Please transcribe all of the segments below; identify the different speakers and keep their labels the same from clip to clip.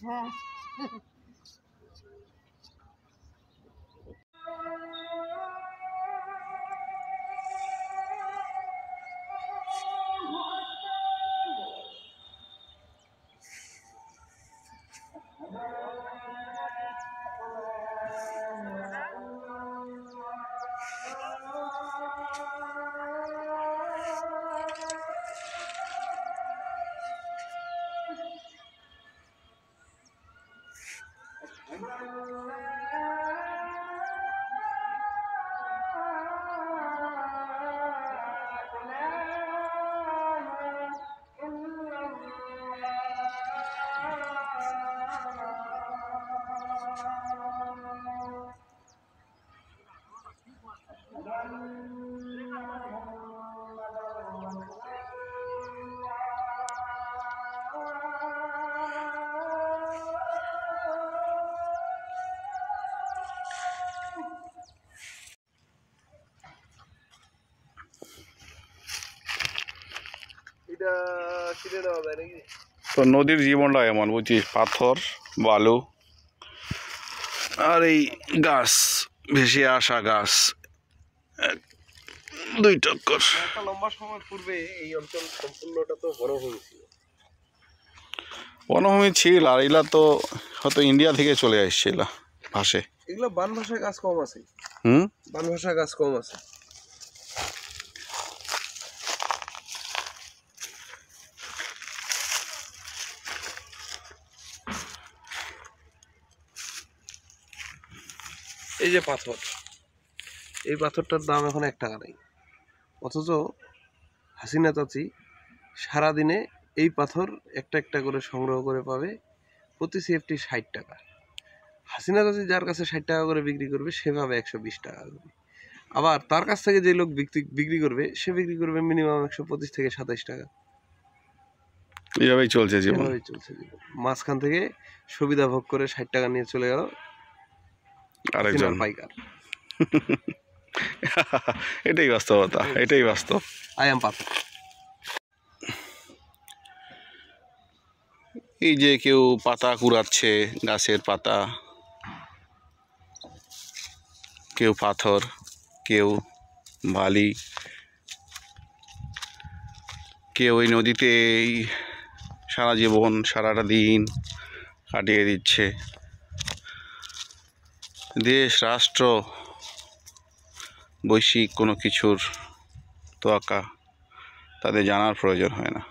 Speaker 1: হ্যাঁ
Speaker 2: তো নদীর জীবনটা এমন বুঝছিস, পাথর বালু আর এই গাছ, ভেসে আসা গাছ, দুই টক্কর।
Speaker 3: একটা লম্বা সময় পূর্বে এই অঞ্চল সম্পূর্ণটা তো বনভূমি ছিল।
Speaker 2: বনভূমি ছিল, আর এগুলা তো হয়তো ইন্ডিয়া থেকে চলে আসছিল ভাসে।
Speaker 3: এগুলো বান ভাষা গাছ কম আছে। বান ভাষা গাছ কম আছে। এই যে পাথর, এই পাথরটার দাম এখন 1 টাকা নেই, অথচ হাসিনা চাচি সারাদিনে এই পাথর একটা একটা করে সংগ্রহ করে পাবে, প্রতি সেফটি 60 টাকা। হাসিনা চাচি যার কাছে 60 টাকা করে বিক্রি করবে সে পাবে 120 টাকা করে। আবার তার কাছ থেকে যে লোক বিক্রি করবে সে বিক্রি করবে মিনিমাম 125 থেকে 27 টাকা।
Speaker 2: এইভাবেই চলছে জীবন।
Speaker 3: মাঝখান থেকে সুবিধা ভোগ করে 60 টাকা নিয়ে চলে গেল
Speaker 2: আরেকজন
Speaker 3: পাইকার।
Speaker 2: এটাই বাস্তবতা, এটাই বাস্তব।
Speaker 3: পাথর।
Speaker 2: এই যে কেউ পাতা কুড়াচ্ছে, গাছের পাতা, কেউ পাথর, কেউ বালি, কেউ ওই নদীতেই সারা জীবন সারাটা দিন কাটিয়ে দিচ্ছে। দেশ, রাষ্ট্র, বৈশ্বিক কোনো কিছুর তোয়াক্কা তাদের জানার প্রয়োজন হয় না।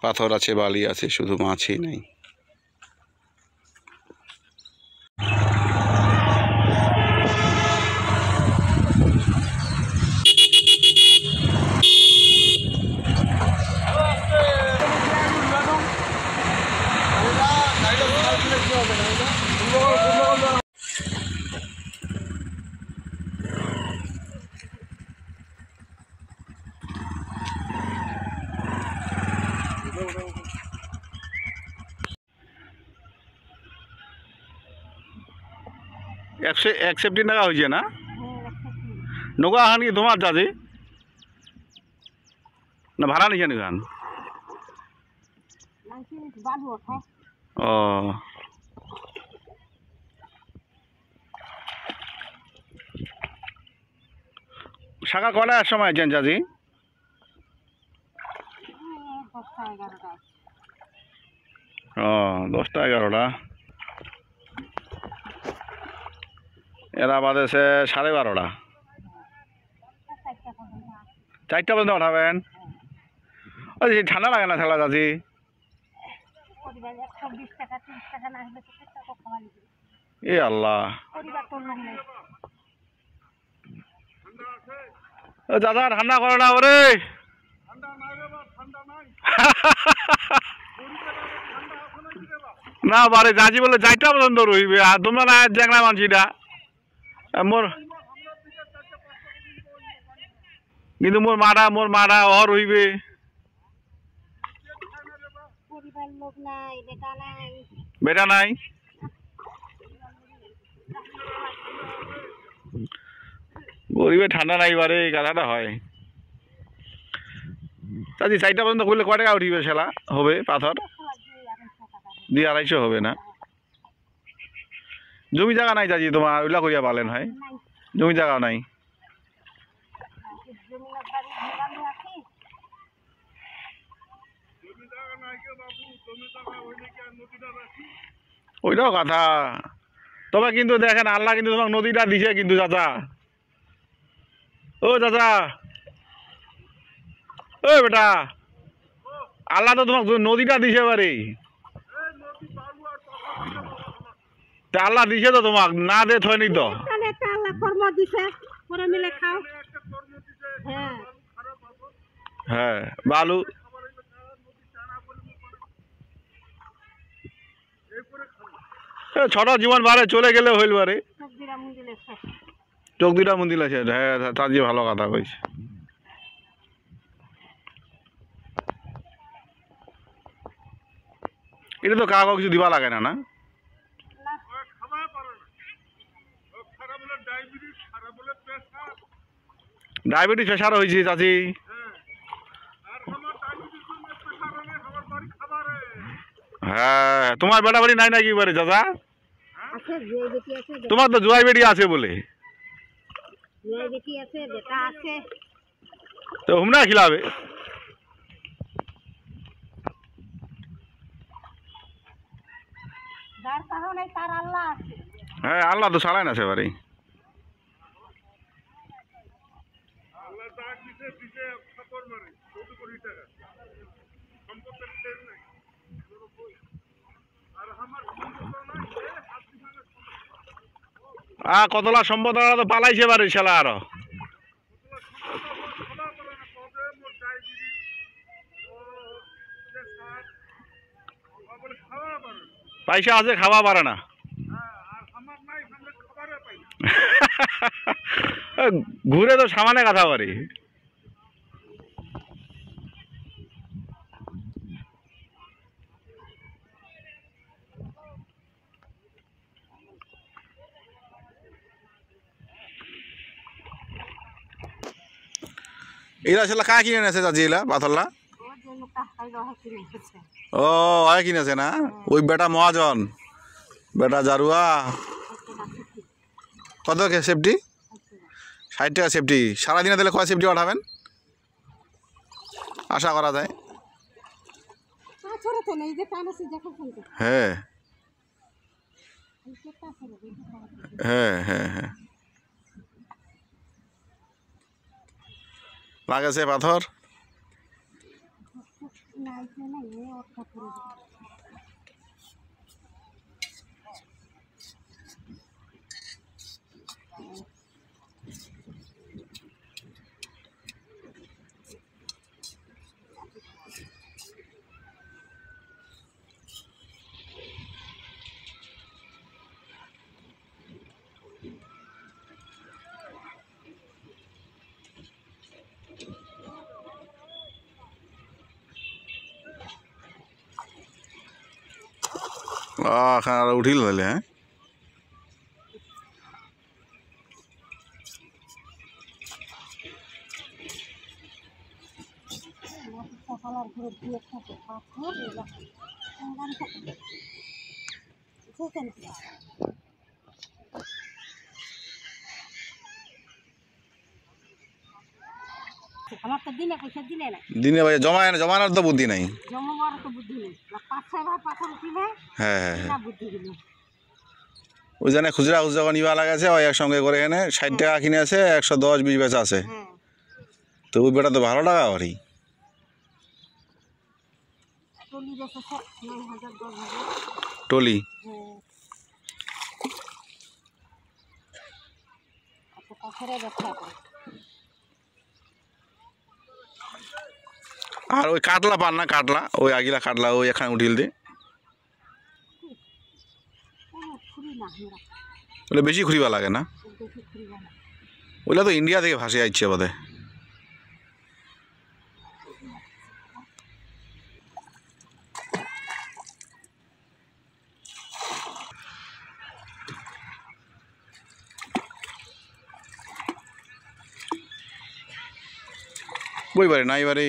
Speaker 2: পাথর আছে, বালি আছে, শুধু মাছই নেই। এক সেফটি টাকা হয়েছে না? নৌকা এখন কি তোমার দাদি না ভাড়া নিয়েছেন এখান? ও, সকাল কটার সময় আছেন চাচি? 10টা 11টা। এরা বাদে সে 12:30। 4টা পর্যন্ত উঠাবেন? আরে ঠান্ডা লাগে না ঠেলা চাচি?
Speaker 1: পরিবার 120 টাকা 30 টাকা না হলে তো টাকা খাওয়ালি
Speaker 2: এ আল্লাহ,
Speaker 1: পরিবার তো লোক নেই
Speaker 2: দাদা ঠান্ডা করে না ওরে। না বারে যাচ্ছি বলে যাইটা পর্যন্ত রইবে, আর তোমরা না দেখলাম মানছিটা মোর, কিন্তু মোর মারা অহর হইবে।
Speaker 1: পরিবার লোক নাই
Speaker 2: বেটা নাই গরিবে ঠান্ডা নাই বারে, এই কথাটা হয়। চাচি 4টা পর্যন্ত করলে কয় টাকা উঠিবে সেলা হবে পাথর? 200-250 হবে না? জমি জায়গা নাই চাচি তোমার, ওইলা করিয়া পালেন হয়? জমি জায়গা নাই? ওইটাও কথা, তবে কিন্তু দেখেন আল্লাহ কিন্তু তোমাকে নদীটা দিছে কিন্তু চাচা। ও চাচা, ও বেটা, আল্লাহ তো তোমাকে নদীটা দিছে বারে, আল্লাহ দিছে তো তোমাক, না দে থয়নি তো। হ্যাঁ বালু ছোট জীবন বারে চলে গেলে হইল বারে, চোখ 2টা মন্দির আছে। হ্যাঁ তার যে ভালো কথা কইছে। এটা তো কাউকে কিছু দিবা লাগে না, না? ডায়াবেটিস প্রেশার হয়েছে চাচি? হ্যাঁ তোমার বেটা বাড়ি নাই নাকি বারে চাচা? তোমার তো জুয়াই বেটি আছে বলে, তো হুমনা খিলাবে। হ্যাঁ আল্লাহ তো ছাড়াই না সেবারে। কতলা সম্পদ তো পালাইছে বারে শালা আরো। পয়সা আছে খাওয়া পারে না। ঘুরে তো সামানে কথা পারি। এরা আসলে কা কিনে নেছে চাচি এলা পাথরলা? ও হয় কিনেছে না? ওই বেটা মহাজন, বেটা জারুয়া। কত সেফটি? 60 টাকা সেফটি। সারাদিনে দিলে কয় সেফটি পাঠাবেন আশা করা যায়? হ্যাঁ হ্যাঁ হ্যাঁ হ্যাঁ লাগেছে পাথর। খানা উঠিল তাহলে। হ্যাঁ দিনে ভাই জমানোর তো বুদ্ধি নাই। হ্যাঁ হ্যাঁ হ্যাঁ ওই জন্য খুচরা খুচরা নিবা লাগাছে, ওই একসঙ্গে করে এনে 60 টাকা কিনে আছে, 110-20 বেচা আছে। তো ওই বেটা তো ভালো টাকা বাড়ি।
Speaker 1: টলি বেচেছে 9,000 10,000।
Speaker 2: টলি
Speaker 1: হ্যাঁ অত পাথরে ব্যথা করে।
Speaker 2: আর ওই কাতলা পান না, কাতলা ওই আগিলা কাতলা ওই এখানে উঠিল দে
Speaker 1: কোনো ছুরি না আমরা
Speaker 2: ওগুলো বেশি খুঁড়িবা লাগে না,
Speaker 1: বেশি ছুরি না।
Speaker 2: ওগুলো তো ইন্ডিয়া থেকে ভাসে আসছে বোধ হয়। বইবারে না এবারে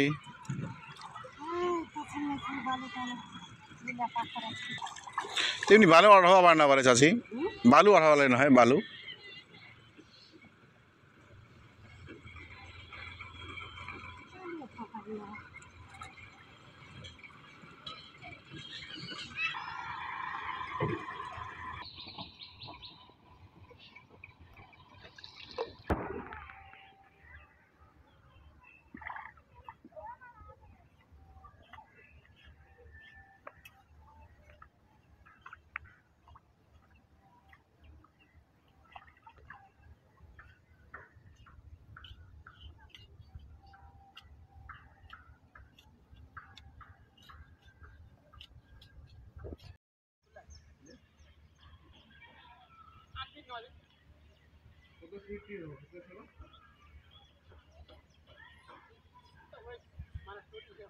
Speaker 1: পছন্দ কি ভালো ভালো লীলা পাথর আছে।
Speaker 2: তেমনি বালু আঠাবা পারে না পারে চাষি, বালু আঠাবা লাগে না হয় বালু।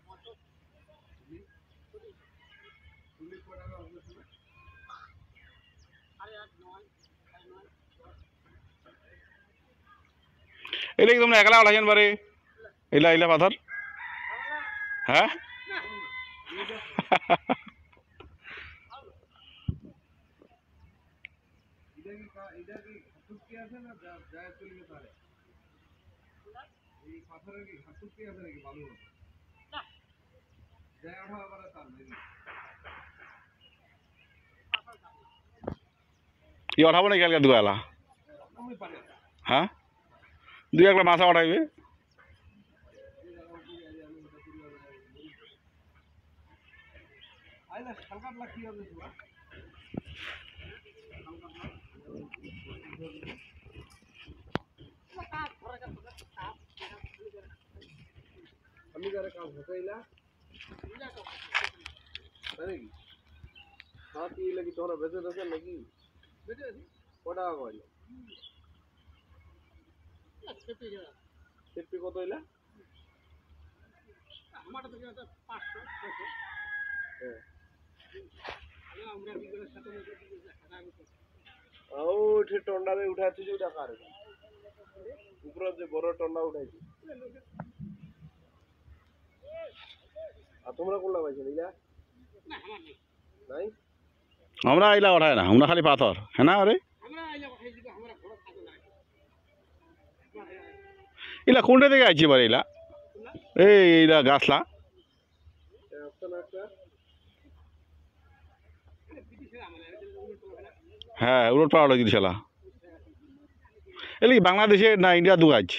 Speaker 1: ফাঁকা দিয়ে
Speaker 2: এলে কি তোমরা একলা উঠাইছেন বারে এলা এলা পাথর? হ্যাঁ ই উঠাবো নাকি কালকে দুয়ালা? হ্যাঁ দুই একটা মাছা উঠাইবে।
Speaker 3: আমি যারা কাজ হতাইলা নাকি হাত ই লাগি তোরা বেঁচে দেখেন নাকি কটা কইল সেফটি কত হইলা? আমারটা তো 500 হ্যাঁ ও ঠিক টন্ডারে উঠাচ্ছি যে টাকা আর উপরে যে বড় টন্ডা উঠাইছি। আর তোমরা কোনটা পাইছো নিলা? নাই
Speaker 2: আমরা আইলা উঠায় না, আমরা খালি পাথর। হ্যাঁ না আরে ইলা কোনটা থেকে আইছি বারে ইলা এইলা গাছলা হ্যাঁ উলট পাড়া জিনিসলা এলে কি বাংলাদেশে না ইন্ডিয়া দু গাছ?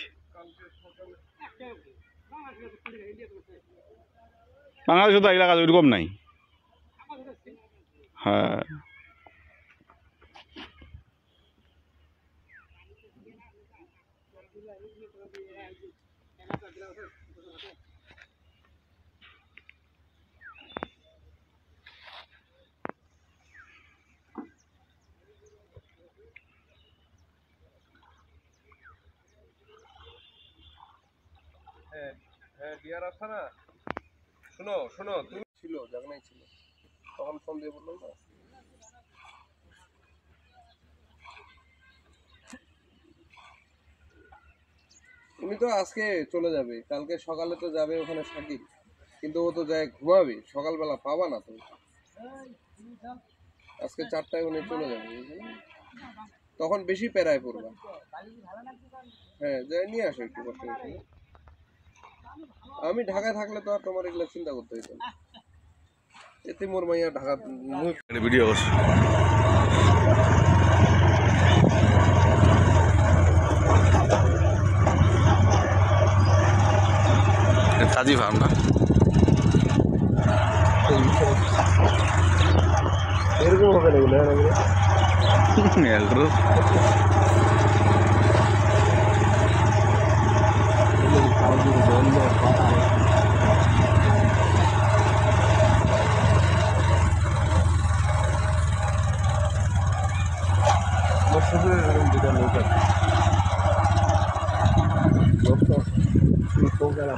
Speaker 2: বাংলাদেশে তো এলাকা ওইরকম নাই। হ্যাঁ
Speaker 3: হ্যাঁ বিয়ার আসছে না। শোনো শোনো তুমি ছিল জাগনাই ছিল তখন ফোন দিয়ে বললাম না তুমি তো আজকে চলে যাবে, কালকে সকালে তো যাবে ওখানে সাকিব, কিন্তু ও তো যায় ঘুমাবে, সকালবেলা পাবা না তুমি। আজকে 4টায় উনি চলে যাবে, তখন বেশি প্যারায় পড়বা। হ্যাঁ যাই নিয়ে আসো একটু কষ্ট করে। আমি ঢাকায় থাকলে তো আর তোমার এগুলো চিন্তা করতে হইতো না। এতে মোর মাইয়া ঢাকা
Speaker 2: ভিডিও কাজী ফার্ম না
Speaker 3: হবে না এগুলো
Speaker 2: এগুলো
Speaker 3: দুটা নৌকা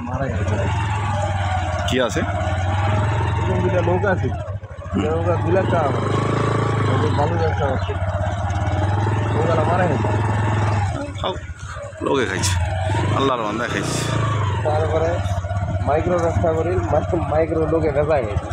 Speaker 3: মারা গেছে
Speaker 2: কি আছে?
Speaker 3: দুটা নৌকা আছে নৌকা 2 লাখ টাকা ভালো ব্যবসা আছে নৌকাটা মারা গেছে
Speaker 2: খাও, লোকে খাইছে, আল্লাহর বান্দা খাইছে।
Speaker 3: তারপরে মাইক্রো ব্যবসা করি মাইক্রো লোকে বেচা গেছে